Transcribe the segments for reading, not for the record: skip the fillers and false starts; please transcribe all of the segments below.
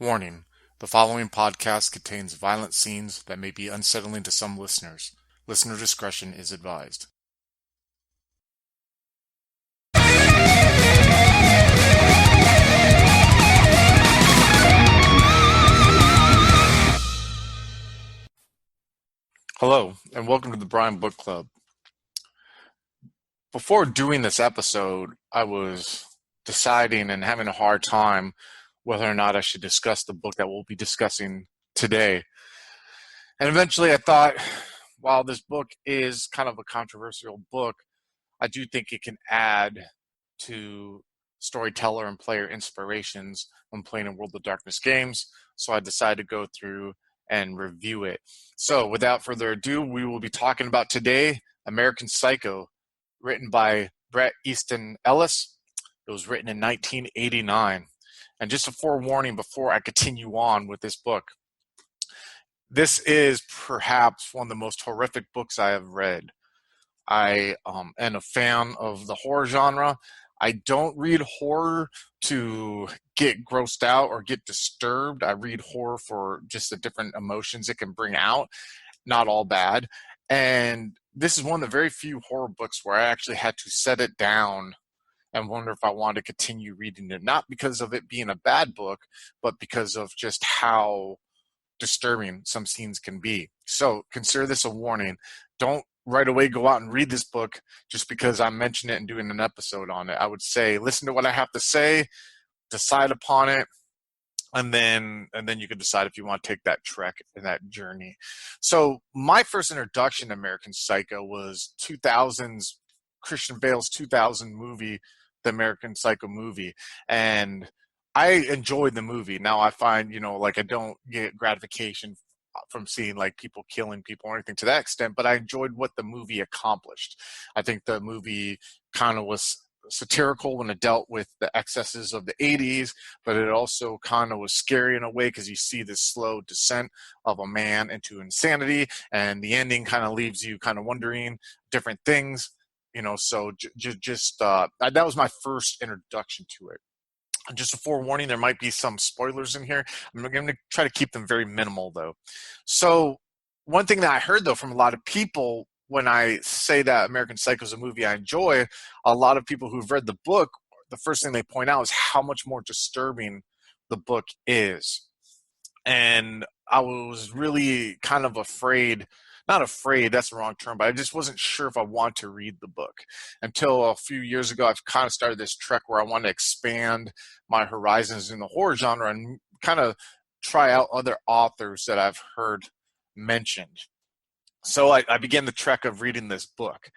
Warning: the following podcast contains violent scenes that may be unsettling to some listeners. Listener discretion is advised. Hello, and welcome to the Brian Book Club. Before doing this episode, I was deciding and having a hard time whether or not I should discuss the book that we'll be discussing today. And eventually I thought, while this book is kind of a controversial book, I do think it can add to storyteller and player inspirations when playing in World of Darkness games. So I decided to go through and review it. So without further ado, we will be talking about today American Psycho, written by Bret Easton Ellis. It was written in 1989. And just a forewarning before I continue on with this book, this is perhaps one of the most horrific books I have read. I am a fan of the horror genre. I don't read horror to get grossed out or get disturbed. I read horror for just the different emotions it can bring out, not all bad. And this is one of the very few horror books where I actually had to set it down and wonder if I wanted to continue reading it, not because of it being a bad book, but because of just how disturbing some scenes can be. So consider this a warning. Don't right away go out and read this book just because I mentioned it and doing an episode on it. I would say listen to what I have to say, decide upon it, and then you can decide if you want to take that trek and that journey. So my first introduction to American Psycho was 2000's Christian Bale's 2000 movie, the American Psycho movie, and I enjoyed the movie. Now I find, like I don't get gratification from seeing like people killing people or anything to that extent, but I enjoyed what the movie accomplished. I think the movie kind of was satirical when it dealt with the excesses of the 80s, but it also kind of was scary in a way because you see this slow descent of a man into insanity, and the ending kind of leaves you kind of wondering different things, so that was my first introduction to it. Just a forewarning, there might be some spoilers in here. I'm going to try to keep them very minimal, though. So one thing that I heard, though, from a lot of people when I say that American Psycho is a movie I enjoy, a lot of people who've read the book, the first thing they point out is how much more disturbing the book is. And I was really kind of afraid, not afraid, that's the wrong term, but I just wasn't sure if I want to read the book. Until a few years ago, I've kind of started this trek where I want to expand my horizons in the horror genre and kind of try out other authors that I've heard mentioned. So I began the trek of reading this book.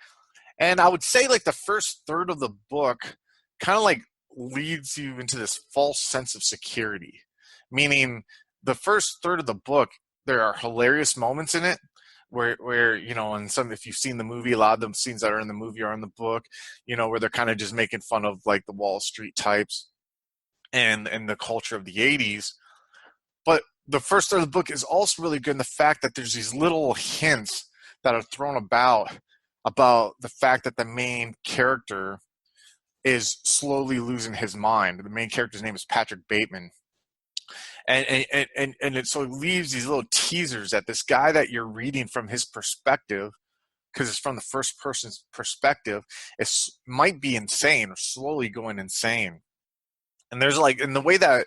And I would say like the first third of the book kind of like leads you into this false sense of security, meaning the first third of the book, there are hilarious moments in it where and some, if you've seen the movie, a lot of the scenes that are in the movie are in the book, where they're kind of just making fun of like the Wall Street types and the culture of the 80s. But the first third of the book is also really good in the fact that there's these little hints that are thrown about the fact that the main character is slowly losing his mind. The main character's name is Patrick Bateman. And so it leaves these little teasers that this guy that you're reading from his perspective, because it's from the first person's perspective, might be insane or slowly going insane. And there's and the way that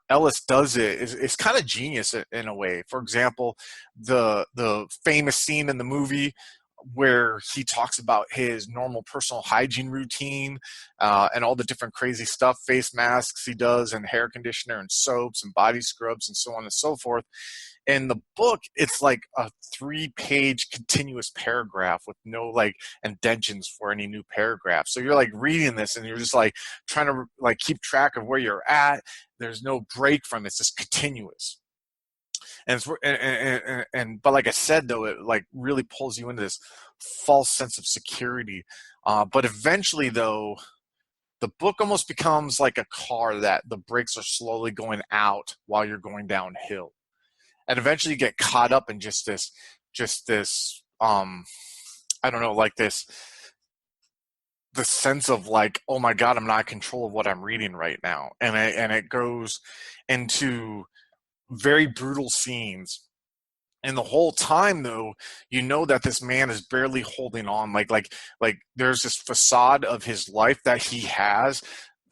Ellis does it is kind of genius in a way. For example, the famous scene in the movie where he talks about his normal personal hygiene routine and all the different crazy stuff, face masks he does and hair conditioner and soaps and body scrubs and so on and so forth. In the book, it's like a 3-page continuous paragraph with no like indentions for any new paragraph. So you're like reading this and you're just like trying to like keep track of where you're at. There's no break from it. It's just continuous. But like I said, though, it like really pulls you into this false sense of security. But eventually, though, the book almost becomes like a car that the brakes are slowly going out while you're going downhill, and eventually you get caught up in just this I don't know, like this the sense of like, oh my God, I'm not in control of what I'm reading right now. And it goes into very brutal scenes. And the whole time though, you know that this man is barely holding on. Like there's this facade of his life that he has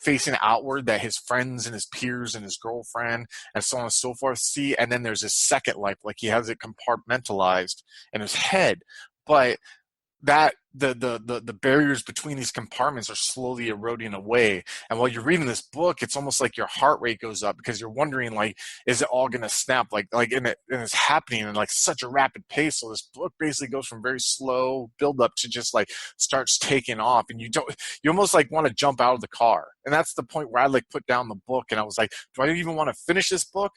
facing outward that his friends and his peers and his girlfriend and so on and so forth see. And then there's his second life, like he has it compartmentalized in his head. But that the barriers between these compartments are slowly eroding away. And while you're reading this book, it's almost like your heart rate goes up because you're wondering, like, is it all going to snap? And it's happening in like such a rapid pace. So this book basically goes from very slow build up to just like starts taking off, and you almost like want to jump out of the car. And that's the point where I like put down the book and I was like, do I even want to finish this book?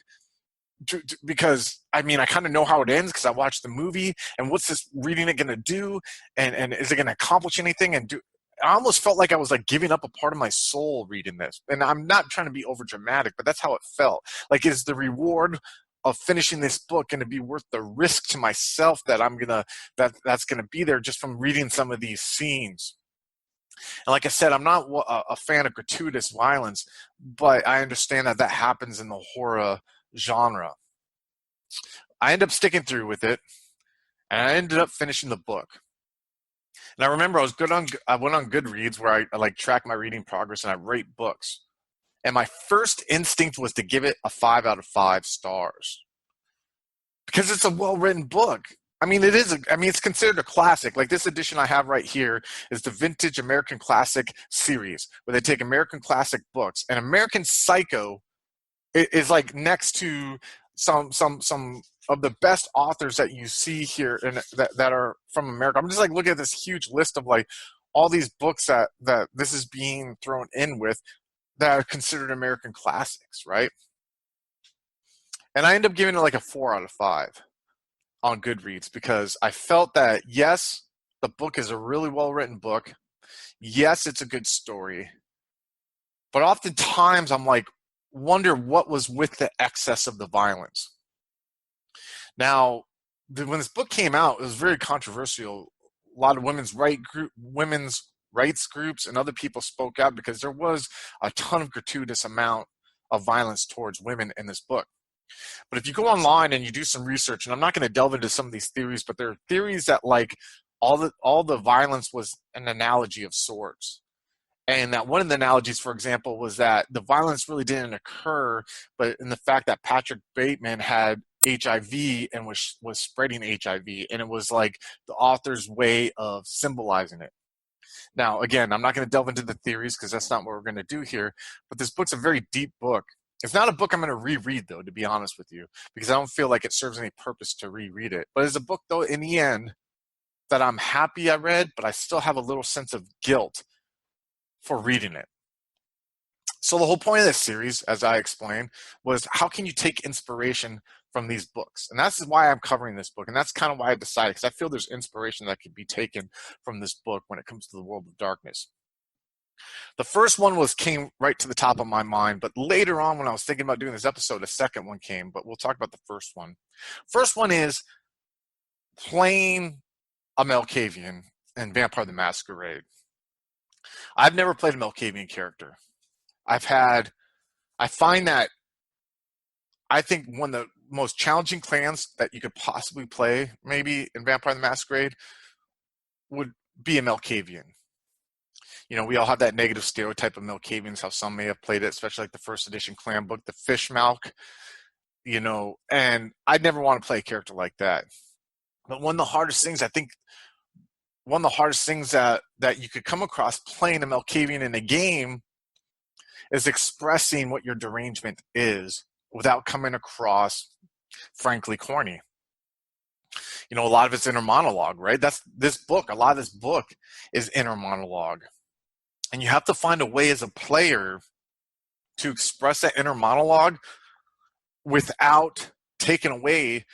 Because I mean, I kind of know how it ends because I watched the movie, and what's this reading it going to do, and is it going to accomplish anything? I almost felt like I was like giving up a part of my soul reading this. And I'm not trying to be over dramatic, but that's how it felt. Like, is the reward of finishing this book going to be worth the risk to myself that that's going to be there just from reading some of these scenes? And like I said, I'm not a fan of gratuitous violence, but I understand that happens in the horror genre. I ended up sticking through with it, and I ended up finishing the book. And I remember I went on Goodreads where I like track my reading progress and I rate books. And my first instinct was to give it a 5 out of 5 stars because it's a well-written book. I mean, it's considered a classic. Like this edition I have right here is the Vintage American Classic series, where they take American classic books, and American Psycho is like next to some of the best authors that you see here and that are from America. I'm just like looking at this huge list of like all these books that this is being thrown in with that are considered American classics, right? And I end up giving it like a 4 out of 5 on Goodreads because I felt that, yes, the book is a really well-written book. Yes, it's a good story. But oftentimes I'm like, wonder what was with the excess of the violence. Now, when this book came out, it was very controversial. A lot of women's rights groups and other people spoke out because there was a ton of gratuitous amount of violence towards women in this book. But if you go online and you do some research, and I'm not going to delve into some of these theories, but there are theories that like all the violence was an analogy of swords. And that one of the analogies, for example, was that the violence really didn't occur, but in the fact that Patrick Bateman had HIV and was spreading HIV, and it was like the author's way of symbolizing it. Now, again, I'm not going to delve into the theories because that's not what we're going to do here, but this book's a very deep book. It's not a book I'm going to reread, though, to be honest with you, because I don't feel like it serves any purpose to reread it. But it's a book, though, in the end, that I'm happy I read, but I still have a little sense of guilt for reading it. So the whole point of this series, as I explained, was how can you take inspiration from these books? And that's why I'm covering this book. And that's kind of why I decided, because I feel there's inspiration that could be taken from this book when it comes to the world of darkness. The first one came right to the top of my mind, but later on when I was thinking about doing this episode, a second one came, but we'll talk about the first one. First one is playing a Malkavian in Vampire the Masquerade. I've never played a Malkavian character. I find that I think one of the most challenging clans that you could possibly play maybe in Vampire the Masquerade would be a Malkavian. You know, we all have that negative stereotype of Malkavians, how some may have played it, especially like the first edition clan book, the Fish Malk, you know, and I'd never want to play a character like that. But one of the hardest things that you could come across playing a Malkavian in a game is expressing what your derangement is without coming across, frankly, corny. You know, a lot of it's inner monologue, right? A lot of this book is inner monologue. And you have to find a way as a player to express that inner monologue without taking away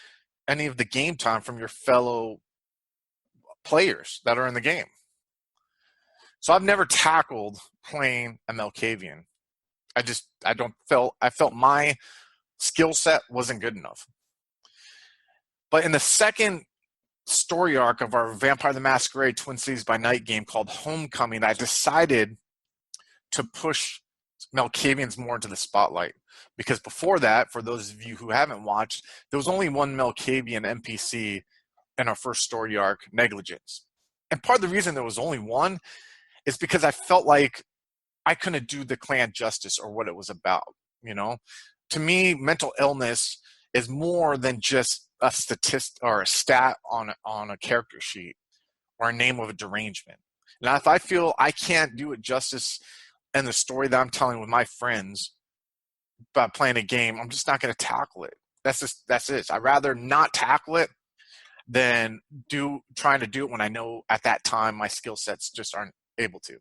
any of the game time from your fellow players that are in the game. So I've never tackled playing a Malkavian. I felt my skill set wasn't good enough. But in the second story arc of our Vampire the Masquerade Twin Cities by Night game called Homecoming, I decided to push Malkavians more into the spotlight. Because before that, for those of you who haven't watched, there was only one Malkavian NPC in our first story arc, Negligence. And part of the reason there was only one is because I felt like I couldn't do the clan justice or what it was about. You know, to me, mental illness is more than just a statistic or a stat on a character sheet or a name of a derangement. Now, if I feel I can't do it justice in the story that I'm telling with my friends by playing a game, I'm just not going to tackle it. That's it. I'd rather not tackle it than trying to do it when I know at that time my skill sets just aren't able to.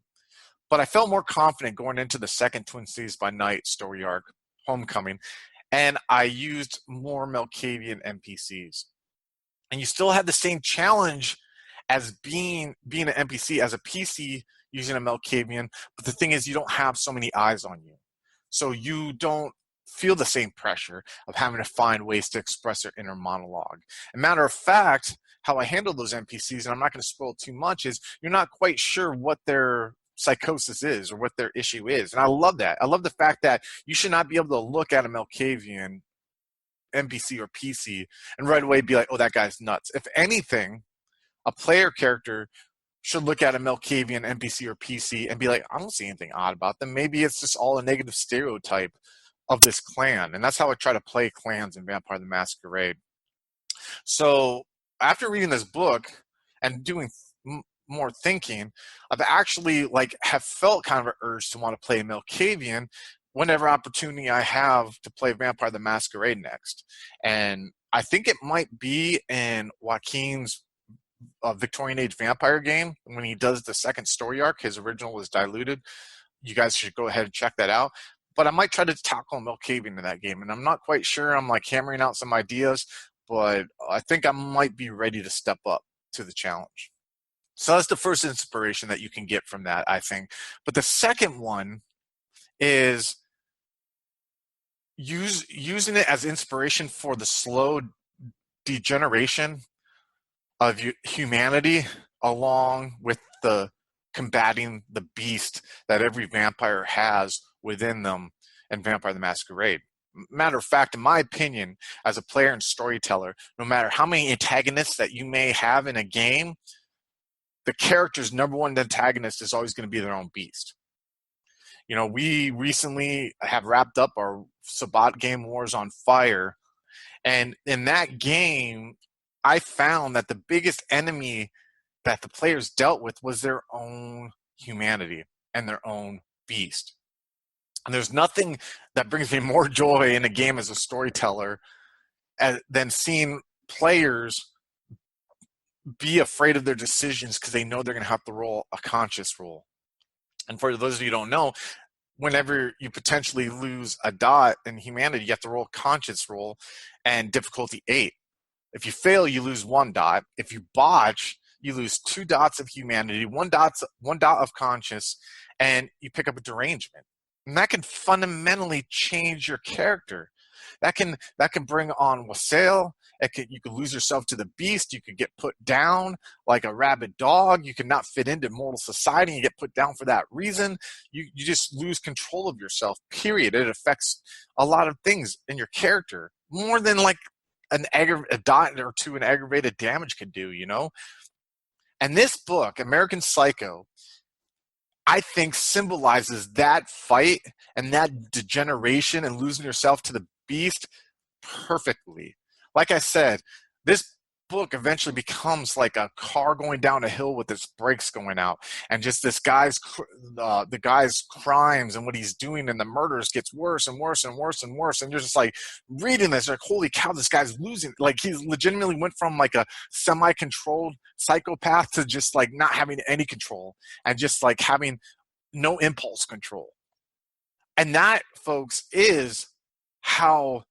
But I felt more confident going into the second Twin Cities by Night story arc, Homecoming, and I used more Malkavian NPCs. And you still had the same challenge as being an NPC as a PC using a Malkavian, but the thing is you don't have so many eyes on you. So you don't feel the same pressure of having to find ways to express their inner monologue. As a matter of fact, how I handle those NPCs, and I'm not going to spoil too much, is you're not quite sure what their psychosis is or what their issue is. And I love that. I love the fact that you should not be able to look at a Malkavian NPC or PC and right away be like, oh, that guy's nuts. If anything, a player character should look at a Malkavian NPC or PC and be like, I don't see anything odd about them. Maybe it's just all a negative stereotype of this clan. And that's how I try to play clans in Vampire the Masquerade. So after reading this book and doing more thinking, I've actually have felt kind of an urge to want to play Malkavian whenever opportunity I have to play Vampire the Masquerade next. And I think it might be in Joaquin's Victorian Age vampire game when he does the second story arc. His original was diluted. You guys should go ahead and check that out. But I might try to tackle Malkavian in that game, and I'm not quite sure. I'm hammering out some ideas, but I think I might be ready to step up to the challenge. So that's the first inspiration that you can get from that, I think. But the second one is using it as inspiration for the slow degeneration of humanity along with the combating the beast that every vampire has within them in Vampire the Masquerade. Matter of fact, in my opinion, as a player and storyteller, no matter how many antagonists that you may have in a game, the character's number one antagonist is always going to be their own beast. You know, we recently have wrapped up our Sabbat game Wars on Fire, and in that game, I found that the biggest enemy that the players dealt with was their own humanity and their own beast. And there's nothing that brings me more joy in a game as a storyteller than seeing players be afraid of their decisions because they know they're going to have to roll a conscious roll. And for those of you who don't know, whenever you potentially lose a dot in humanity, you have to roll a conscious roll and difficulty 8. If you fail, you lose 1 dot. If you botch, you lose 2 dots of humanity, 1 dot of conscious, and you pick up a derangement. And that can fundamentally change your character. That can bring on wassail. You could lose yourself to the beast. You could get put down like a rabid dog. You could not fit into mortal society and get put down for that reason. You just lose control of yourself, period. It affects a lot of things in your character, more than a dot or 2 in aggravated damage could do, you know? And this book, American Psycho, I think symbolizes that fight and that degeneration and losing yourself to the beast perfectly. Like I said, this book eventually becomes like a car going down a hill with its brakes going out, and just the guy's crimes and what he's doing and the murders gets worse and worse and worse and worse. And you're just reading this, holy cow, this guy's losing. He's legitimately went from a semi-controlled psychopath to just not having any control and just having no impulse control. And that, folks, is how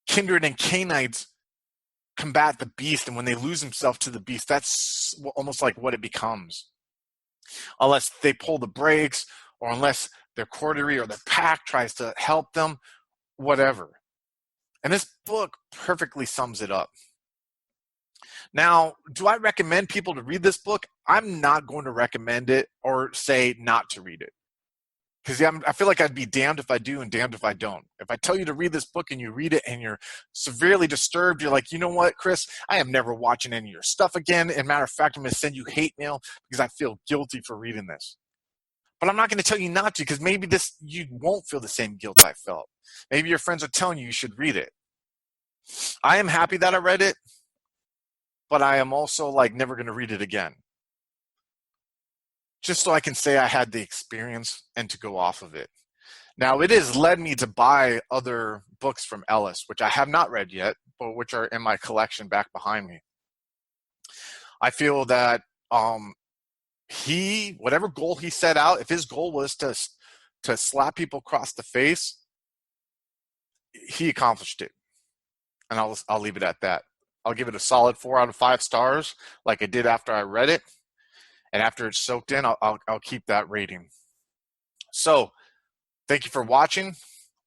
Kindred and Canaanites combat the beast, and when they lose themselves to the beast, that's almost like what it becomes. Unless they pull the brakes, or unless their coterie or their pack tries to help them, whatever. And this book perfectly sums it up. Now, do I recommend people to read this book? I'm not going to recommend it or say not to read it. Because I feel like I'd be damned if I do and damned if I don't. If I tell you to read this book and you read it and you're severely disturbed, you're like, you know what, Chris, I am never watching any of your stuff again. And matter of fact, I'm going to send you hate mail because I feel guilty for reading this. But I'm not going to tell you not to, because maybe you won't feel the same guilt I felt. Maybe your friends are telling you should read it. I am happy that I read it, but I am also like never going to read it again. Just so I can say I had the experience and to go off of it. Now, it has led me to buy other books from Ellis, which I have not read yet, but which are in my collection back behind me. I feel that whatever goal he set out, if his goal was to slap people across the face, he accomplished it. And I'll leave it at that. I'll give it a solid 4 out of 5 stars, like I did after I read it. And after it's soaked in, I'll keep that rating. So, thank you for watching.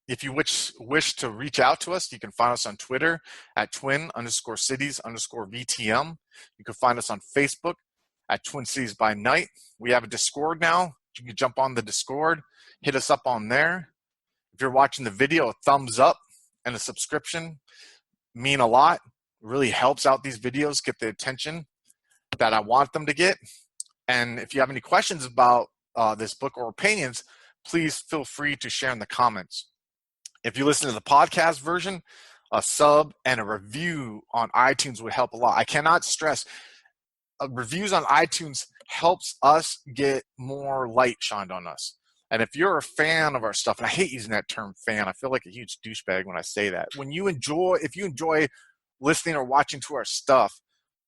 If you wish to reach out to us, you can find us on Twitter at twin_cities_VTM. You can find us on Facebook at Twin Cities by Night. We have a Discord now. You can jump on the Discord, hit us up on there. If you're watching the video, a thumbs up and a subscription mean a lot. It really helps out these videos get the attention that I want them to get. And if you have any questions about this book or opinions, please feel free to share in the comments. If you listen to the podcast version, a sub and a review on iTunes would help a lot. I cannot stress, reviews on iTunes helps us get more light shined on us. And if you're a fan of our stuff, and I hate using that term fan, I feel like a huge douchebag when I say that. If you enjoy listening or watching to our stuff,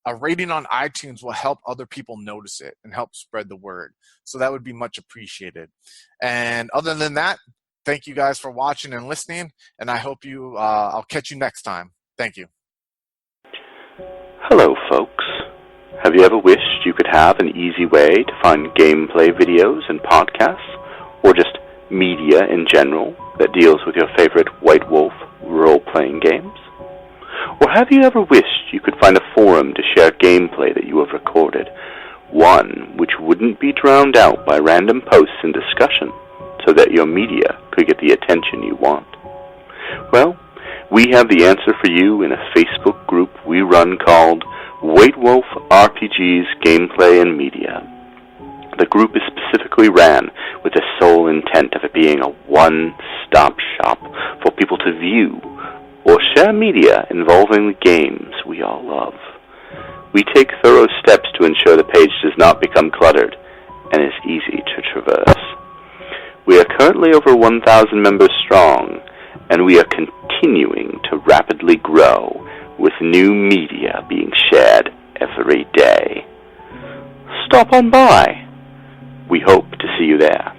a rating on iTunes will help other people notice it and help spread the word. So that would be much appreciated. And other than that, thank you guys for watching and listening. And I hope I'll catch you next time. Thank you. Hello, folks. Have you ever wished you could have an easy way to find gameplay videos and podcasts, or just media in general that deals with your favorite White Wolf role-playing games? Or have you ever wished you could find a forum to share gameplay that you have recorded, one which wouldn't be drowned out by random posts and discussion, so that your media could get the attention you want? Well, we have the answer for you in a Facebook group we run called White Wolf RPGs Gameplay and Media. The group is specifically ran with the sole intent of it being a one-stop shop for people to view or share media involving the games we all love. We take thorough steps to ensure the page does not become cluttered and is easy to traverse. We are currently over 1,000 members strong, and we are continuing to rapidly grow, with new media being shared every day. Stop on by. We hope to see you there.